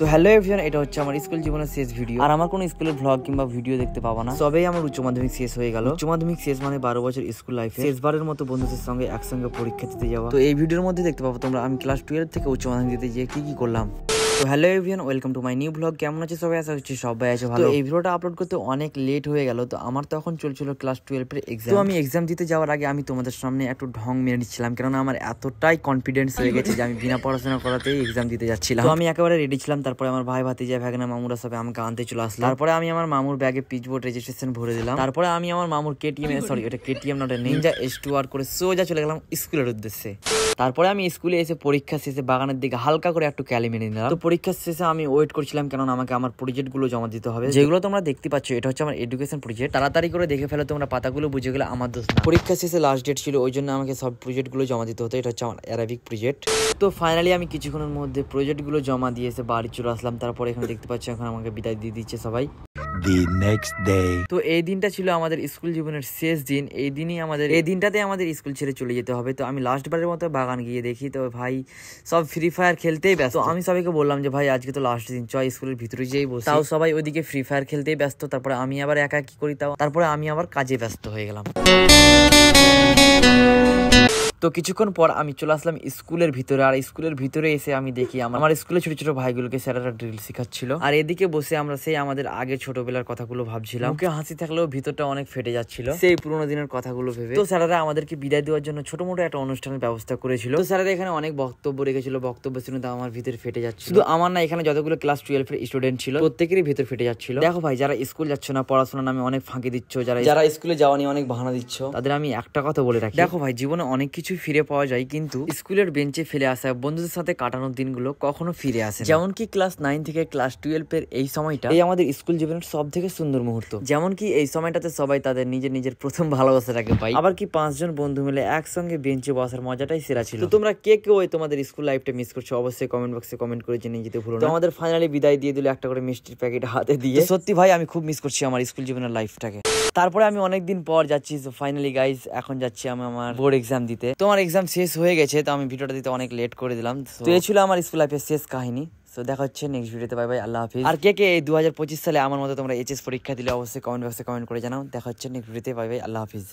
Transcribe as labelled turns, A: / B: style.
A: তো hello everyone, এটা হচ্ছে আমার স্কুল জীবনের শেষ ভিডিও। আর আমার কোনো স্কুলের ভ্লগ কিংবা ভিডিও দেখতে পাবো না। সবেই আমার উচ্চ মাধ্যমিক শেষ হয়ে গেল। উচ্চ মাধ্যমিক শেষ মানে 12 বছর স্কুল লাইফে শেষবারের মতো বন্ধুদের সঙ্গে একসঙ্গে পরীক্ষা দিতে যাওয়া। তো এই ভিডিওর মধ্যে দেখতে পাবো তোমরা আমি ক্লাস 12 থেকে উচ্চ মাধ্যমিক দিতে গিয়ে কি করলাম। তো hello everyone, welcome to my new blog. কেমন আছে সবাই? আশা করছি সবাই আছে ভালো। এই ভিডিওটা আপলোড করতে অনেক লেট হয়ে গেল। তো আমার তখন চলছিল ক্লাস 12 এর এক্সাম। তো আমি এক্সাম দিতে যাওয়ার আগে আমি তোমাদের সামনে একটু ঢং মেরে নিচ্ছিলাম, কেননা আমার এতটাই কনফিডেন্স হয়ে গেছে যে আমি বিনা পড়াশোনা করাতেই এক্সাম দিতে যাচ্ছিলাম। তো আমি একেবারে রেডি ছিলাম। তারপরে আমার ভাই ভাতিজা ভাগনা মামুরা সবাই আমাকে আনতে চলে আসলো। তারপরে আমি আমার মামুর ব্যাগে পিচবোর্ড রেজিস্ট্রেশন ভরে দিলাম। তারপরে আমি আমার মামুর কেটিএম নট নিনজা S2R করে সোজা চলে গেলাম স্কুলের উদ্দেশ্যে। তারপরে আমি স্কুলে এসে পরীক্ষা শেষে বাগানের দিকে হালকা করে একটু ক্যালি মেরে নিলাম। তো পরীক্ষা শেষে আমি ওয়েট করছিলাম, কেননা আমাকে আমার প্রজেক্ট গুলো জমা দিতে হবে, যেগুলো তোমরা দেখতে পাচ্ছ। এটা হচ্ছে আমার এডুকেশন প্রজেক্ট। তাড়াতাড়ি করে দেখে ফেলো তোমরা, পাতাগুলো বুঝে গেলে আমার দোষ না। পরীক্ষা শেষে লাস্ট ডেট ছিল, ওই জন্য আমাকে সব প্রজেক্ট গুলো জমা দিতে হতো। এটা হচ্ছে আমার অ্যারাবিক প্রজেক্ট। তো ফাইনালি আমি কিছুক্ষণের মধ্যে প্রজেক্ট গুলো জমা দিয়ে এসে বাড়ি চলে আসলাম। তারপরে এখানে দেখতে পাচ্ছ এখন আমাকে বিদায় দিয়ে দিচ্ছে সবাই। তো এই দিনটা ছিল আমাদের স্কুল জীবনের শেষ দিন। এই দিনটাতে আমাদের স্কুল ছেড়ে চলে যেতে হবে। তো আমি লাস্ট বারের মতো বাগান গিয়ে দেখি তো ভাই সব ফ্রি ফায়ার খেলতেই ব্যস্ত। তো আমি সবাইকে বললাম যে ভাই আজকে তো লাস্ট দিন, চয় স্কুলের ভিতরে যেই বসে। তাও সবাই ওইদিকে ফ্রি ফায়ার খেলতেই ব্যস্ত। তারপরে আমি আবার একা কি করি, তারপরে আমি আবার কাজে ব্যস্ত হয়ে গেলাম। তো কিছুক্ষণ পর আমি চলে আসলাম স্কুলের ভিতরে। আর স্কুলের ভিতরে এসে আমি দেখি আমার স্কুলের ছোট ছোট ভাইগুলোকে স্যারেরা ড্রিল শেখাচ্ছিল। আর এদিকে বসে আমরা সেই আমাদের আগের ছোটবেলার কথাগুলো ভাবছিলাম। মুখে হাসি থাকলেও ভিতরটা অনেক ফেটে যাচ্ছিল সেই পুরোনো দিনের কথাগুলো ভেবে। তো স্যারেরা আমাদেরকে বিদায় দেওয়ার জন্য ছোট মোটো একটা অনুষ্ঠানের ব্যবস্থা করেছিল। তো স্যারেরা এখানে অনেক বক্তব্য রেখেছিল। বক্তব্য শুনে তো আমার ভিতর ফেটে যাচ্ছিল। শুধু আমার না, এখানে যতগুলো ক্লাস 12 এর স্টুডেন্ট ছিল প্রত্যেকেরই ভিতর ফেটে যাচ্ছিল। দেখো ভাই, যারা স্কুল যাচ্ছ না, পড়াশোনার নামে অনেক ফাঁকি দিচ্ছ, যারা স্কুলে যাওয়া নিয়ে অনেক বাহানা দিচ্ছ, তাদের আমি একটা কথা বলে রাখি। দেখো ভাই, জীবনে অনেক কিছু ফিরে পাওয়া যায়, কিন্তু স্কুলের বেঞ্চে ফেলে আসা বন্ধুদের সাথে কাটানোর দিনগুলো কখনো ফিরে আসে। যেমন কি ক্লাস 9 থেকে ক্লাস 12 এর এই সময়টা এই আমাদের স্কুল জীবনের সব থেকে সুন্দর মুহূর্ত। যেমন কি এই সময়টাতে সবাই তাদের নিজের প্রথম ভালোবাসাটাকে পাই। আবার কি 5 জন বন্ধু মিলে একসঙ্গে বেঞ্চে বসার মজাটাই সেরা ছিল। তো তোমরা কে তোমাদের স্কুল লাইফটা মিস করছো অবশ্যই কমেন্ট বক্সে কমেন্ট করে জেনে যেতে ভুলো না। তো আমাদের ফাইনালি বিদায় দিয়ে দিল একটা করে মিষ্টির প্যাকেট হাতে দিয়ে। সত্যি ভাই, আমি খুব মিস করছি আমার স্কুল জীবনের লাইফটাকে। তারপরে আমি অনেকদিন পর যাচ্ছি। তো ফাইনালি গাইজ, এখন যাচ্ছি আমি আমার বোর্ড এক্সাম দিতে। তো আমার এক্সাম শেষ হয়ে গেছে। তো আমি ভিডিওটা দিতে অনেক লেট করে দিলাম। তো এই ছিল আমার স্কুল লাইফের শেষ কাহিনী। তো দেখা হচ্ছে নেক্সট ভিডিওতে। বাই বাই, আল্লাহ হাফিজ। আর কে এই 2025 সালে আমার মতো তোমরা এইচএস পরীক্ষা দিলে অবশ্যই কমেন্ট বক্সে কমেন্ট করে জানাও। দেখা হচ্ছে নেক্সট ভিডিওতে। বাই বাই, আল্লাহ হাফিজ।